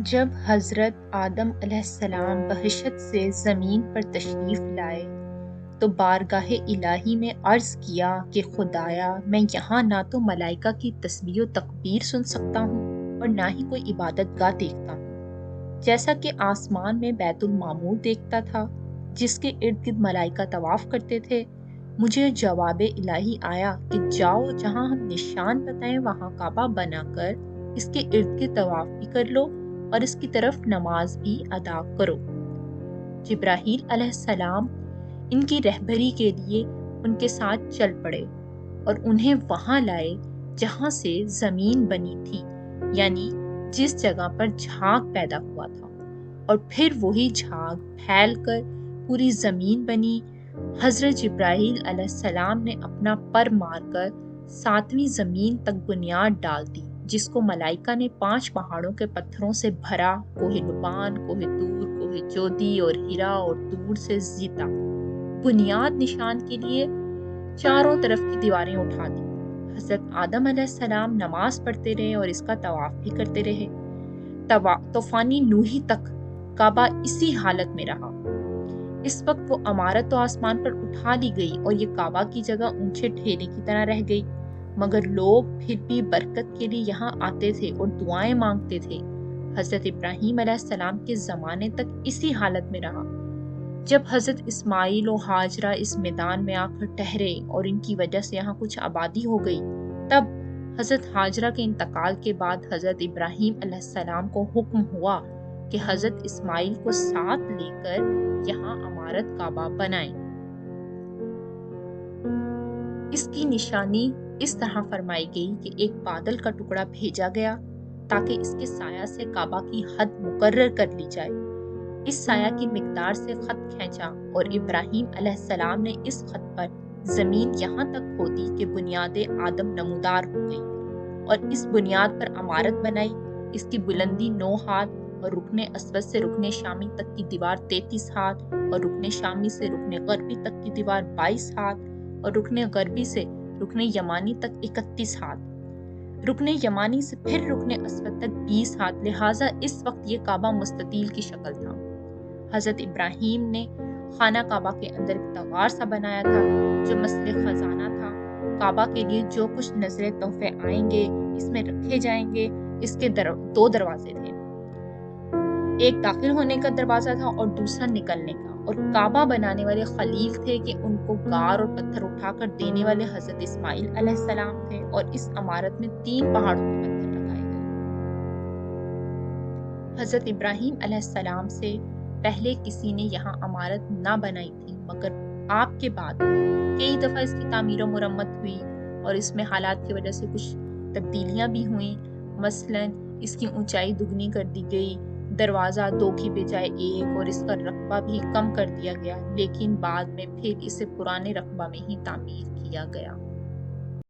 جب حضرت آدم علیہ السلام بہشت سے زمین پر تشریف لائے تو بارگاہ الہی میں عرض کیا کہ خدایا، میں یہاں نہ تو ملائکہ کی تسبیح و تکبیر سن سکتا ہوں اور نہ ہی کوئی عبادت گاہ دیکھتا ہوں، جیسا کہ آسمان میں بیت المعمور دیکھتا تھا جس کے ارد گرد ملائکہ طواف کرتے تھے۔ مجھے جواب الہی آیا کہ جاؤ، جہاں ہم نشان بتائیں وہاں کعبہ بنا کر اس کے ارد گرد طواف بھی کر لو اور اس کی طرف نماز بھی ادا کرو۔ جبرائیل علیہ السلام ان کی رہبری کے لیے ان کے ساتھ چل پڑے اور انہیں وہاں لائے جہاں سے زمین بنی تھی، یعنی جس جگہ پر جھاگ پیدا ہوا تھا، اور پھر وہی جھاگ پھیل کر پوری زمین بنی۔ حضرت جبرائیل علیہ السلام نے اپنا پر مار کر 7ویں زمین تک بنیاد ڈال دی، جس کو ملائکہ نے 5 پہاڑوں کے پتھروں سے بھرا، کوہ لبان، کوہ طور، کوہ جودی اور ہیرا اور طور سے زیتا۔ بنیاد نشان کے لیے چاروں طرف کی دیواریں اٹھا دی۔ حضرت آدم علیہ السلام نماز پڑھتے رہے اور اس کا طواف بھی کرتے رہے۔ طوفانی نوحی تک کعبہ اسی حالت میں رہا۔ اس وقت وہ عمارت تو آسمان پر اٹھا لی گئی اور یہ کعبہ کی جگہ اونچے ٹھیلے کی طرح رہ گئی، مگر لوگ پھر بھی برکت کے لیے یہاں آتے تھے اور دعائیں مانگتے تھے۔ حضرت ابراہیم علیہ السلام کے زمانے تک اسی حالت میں رہا۔ جب حضرت اسماعیل و ہاجرہ اس میدان میں آ کر ٹھہرے اور ان کی وجہ سے یہاں کچھ آبادی ہو گئی، تب حضرت ہاجرہ کے انتقال کے بعد حضرت ابراہیم علیہ السلام کو حکم ہوا کہ حضرت اسماعیل کو ساتھ لے کر یہاں عمارت کعبہ بنائیں۔ اس کی نشانی اس طرح فرمائی گئی کہ ایک بادل کا ٹکڑا بھیجا گیا تاکہ اس کے سایہ سے کعبہ کی حد مقرر کر لی جائے۔ اس سایہ کی مقدار سے خط کھینچا اور ابراہیم علیہ السلام نے اس خط پر زمین یہاں تک کھودی کہ بنیاد آدم نمودار ہو گئی، اور اس بنیاد پر عمارت بنائی۔ اس کی بلندی 9 ہاتھ اور رکن اسود سے رکن شامی تک کی دیوار 33 ہاتھ اور رکن شامی سے رکن غربی تک کی دیوار 22 ہاتھ اور رکن غربی سے رکن یمانی تک 31 ہاتھ، رکن یمانی سے پھر رکن اسود تک 20 ہاتھ، لہٰذا اس وقت یہ کعبہ مستطیل کی شکل تھا۔ حضرت ابراہیم نے خانہ کعبہ کے اندر ایک تغار سا بنایا تھا جو مثل خزانہ تھا۔ کعبہ کے لیے جو کچھ نظر تحفے آئیں گے اس میں رکھے جائیں گے۔ اس کے 2 دروازے تھے، ایک داخل ہونے کا دروازہ تھا اور دوسرا نکلنے کا، اور کعبہ بنانے والے خلیل تھے کہ ان کو گار اور پتھر اٹھا کر دینے والے حضرت اسماعیل علیہ السلام تھے، اور اس عمارت میں 3 پہاڑوں کے پتھر لگائے گئے۔ حضرت ابراہیم علیہ السلام سے پہلے کسی نے یہاں عمارت نہ بنائی تھی، مگر آپ کے بعد کئی دفعہ اس کی تعمیر و مرمت ہوئی اور اس میں حالات کی وجہ سے کچھ تبدیلیاں بھی ہوئیں۔ مثلاً اس کی اونچائی دگنی کر دی گئی، دروازہ 2 کی بجائے 1، اور اس کا رقبہ بھی کم کر دیا گیا، لیکن بعد میں پھر اسے پرانے رقبہ میں ہی تعمیر کیا گیا۔